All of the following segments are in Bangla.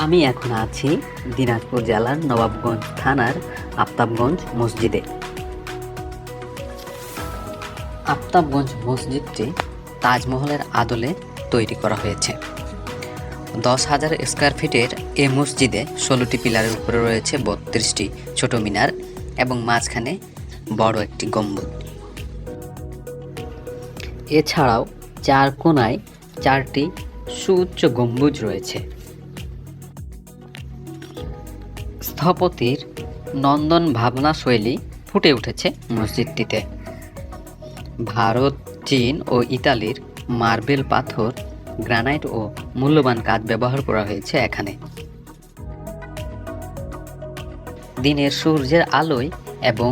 আমি এখন আছি দিনাজপুর জেলার নবাবগঞ্জ থানার আফতাবগঞ্জ মসজিদে। আফতাবগঞ্জ মসজিদটি তাজমহলের আদলে তৈরি করা হয়েছে। 10,000 স্কয়ার ফিটের এই মসজিদে 16টি পিলারের উপরে রয়েছে 32টি ছোট মিনার এবং মাঝখানে বড় একটি গম্বুজ। এছাড়াও 4 কোণায় 4টি সুউচ্চ গম্বুজ রয়েছে। স্থপতির নন্দন ভাবনা শৈলী ফুটে উঠেছে মসজিদটিতে। ভারত, চীন ও ইতালির মার্বেল পাথর, গ্রানাইট ও মূল্যবান কাঠ ব্যবহার করা হয়েছে এখানে। দিনের সূর্যের আলোয় এবং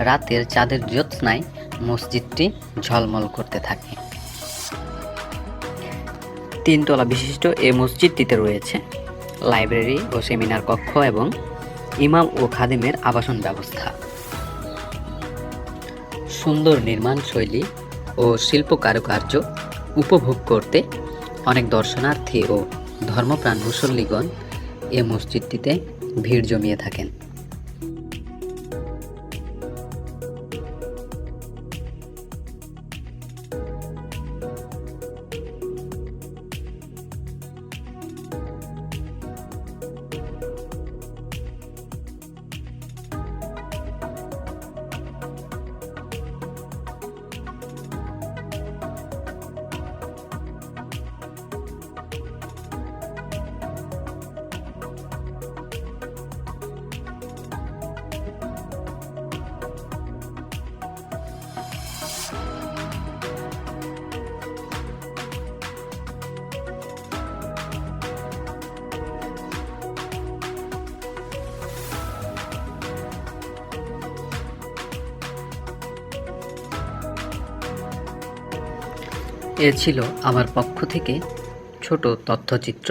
রাতের চাঁদের জ্যোৎস্নায় মসজিদটি ঝলমল করতে থাকে। 3 তলা বিশিষ্ট এই মসজিদটিতে রয়েছে লাইব্রেরি ও সেমিনার কক্ষ এবং ইমাম ও খাদিমের আবাসন ব্যবস্থা। সুন্দর নির্মাণ শৈলী ও শিল্প কারুকার্য উপভোগ করতে অনেক দর্শনার্থী ও ধর্মপ্রাণ মুসল্লিগণ এ মসজিদটিতে ভিড় জমিয়ে থাকেন। এ ছিল আমার পক্ষ থেকে ছোট তথ্যচিত্র।